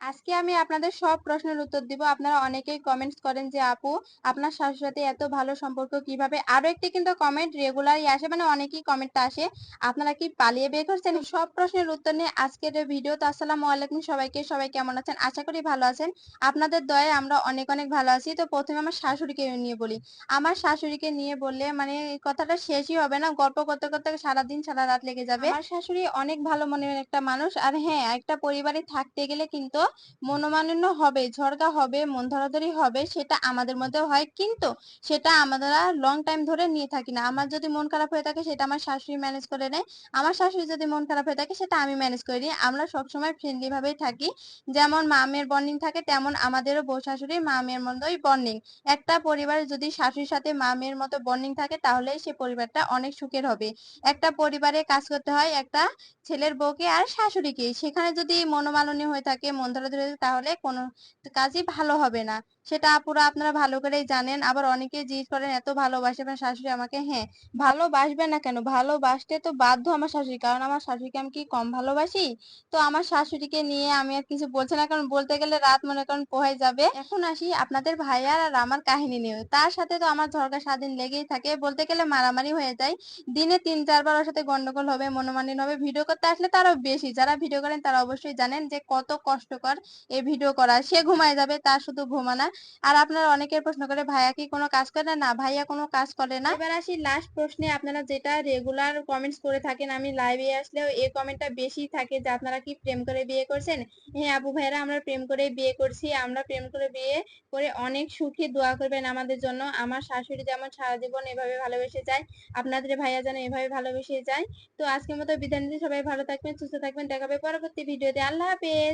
আজকে আমি আপনাদের সব প্রশ্নের উত্তর দিব। আপনারা অনেকেই কমেন্টস করেন যে আপু আপনার শাশুড়ির সাথে এত ভালো সম্পর্ক কিভাবে? আরো একটি কিন্তু কমেন্ট রেগুলারই আসে, মানে অনেকেই কমেন্টটা আসে, আপনারা কি পালিয়ে বিয়ে করছেন? সব প্রশ্নের উত্তর নিয়ে আজকের এই ভিডিও। তো আসসালামু আলাইকুম সবাইকে, সবাই কেমন আছেন? আশা করি ভালো আছেন। আপনাদের দয়ায় আমরা অনেক অনেক ভালো আছি। তো প্রথমে আমার শাশুড়িকে নিয়ে বলি। আমার শাশুড়িকে নিয়ে বললে মানে এই কথাটা শেষই হবে না, গল্প করতে করতে সারাদিন সারা রাত লেগে যাবে। আমার শাশুড়ি অনেক ভালো মনের একটা মানুষ। আর হ্যাঁ, একটা পরিবারে থাকতে গেলে কিন্তু মনোমালিন্য হবে, ঝগড়া হবে, মন ধরাধরি হবে, সেটা আমাদের মধ্যে হয়, কিন্তু সেটা আমরা লং টাইম ধরে নিয়ে থাকি না। আমার যদি মন খারাপ হয়ে থাকে সেটা আমার শাশুড়ি ম্যানেজ করে নেয়, আমার শাশুড়ি যদি মন খারাপ হয়ে থাকে সেটা আমি ম্যানেজ করে নিই। আমরা সবসময় ফ্রেন্ডলি ভাবেই থাকি। যেমন মা মেয়ের বন্ডিং থাকে তেমন আমাদেরও বউ শাশুড়ি মা মেয়ের মতোই বন্ডিং। একটা পরিবারে যদি শাশুড়ির সাথে মা মেয়ের মতো বন্ডিং থাকে তাহলে সে পরিবারটা অনেক সুখের হবে। একটা পরিবারে কাজ করতে হয় একটা ছেলের বউকে আর শাশুড়িকে। সেখানে যদি মনোমালিন্য হয়ে থাকে, মন ধরাধরি হয়ে থাকে, তাহলে কোনো কাজই ভালো হবে না। সেটা আপুরা আপনারা ভালো করেই জানেন। আবার অনেকে জিজ্ঞেস করেন এত ভালোবাসে আমার শাশুড়ি আমাকে। হ্যাঁ, ভালোবাসবে না কেন? ভালোবাসতে তো বাধ্য আমার শাশুড়ি, কারণ আমার শাশুড়িকে আমি কি কম ভালোবাসি? তো আমার শাশুড়িকে নিয়ে আমি আর কিছু বলছি না, কারণ বলতে গেলে রাত মনে করেন পোহাই যাবে। এখন আসি আপনাদের ভাইয়ার আর আমার কাহিনী নিয়ে। তার সাথে তো আমার ঝগড়া সারাদিন লেগেই থাকে, বলতে গেলে মারামারি হয়ে যায়। দিনে ৩-৪ বার ওর সাথে গন্ডগোল হবে, মনোমালিন্য হবে। ভিডিও করতে আসলে তারও বেশি। যারা ভিডিও করেন তারা অবশ্যই জানেন যে কত কষ্টকর এই ভিডিও করা। সে ঘুমায় যাবে, তার শুধু ঘুমানা। আর আপনারা অনেকের প্রশ্ন করে ভাইয়া কি কোনো কাজ করে না? ভাইয়া কোনো কাজ করে না। এবার আসি লাস্ট প্রশ্নে। আপনারা যেটা রেগুলার কমেন্টস করে থাকেন, আমি লাইভে আসলেও এই কমেন্টটা বেশি থাকে যে আপনারা কি প্রেম করে বিয়ে করছেন? হ্যাঁ আপু ভাইরা, আমরা প্রেম করে বিয়ে করছি। আমরা প্রেম করে বিয়ে করে অনেক সুখী, দোয়া করবেন আমাদের জন্য। আমার শাশুড়ি যেমন সারা জীবন এভাবে ভালোবেসে যায়, আপনাদের ভাইয়া যেন এভাবে ভালোবেসে যায়। তো আজকের মতো বিদায় নিচ্ছি। সবাই ভালো থাকবেন, সুস্থ থাকবেন। দেখা হবে পরবর্তী ভিডিওতে। আল্লাহ হাফেজ।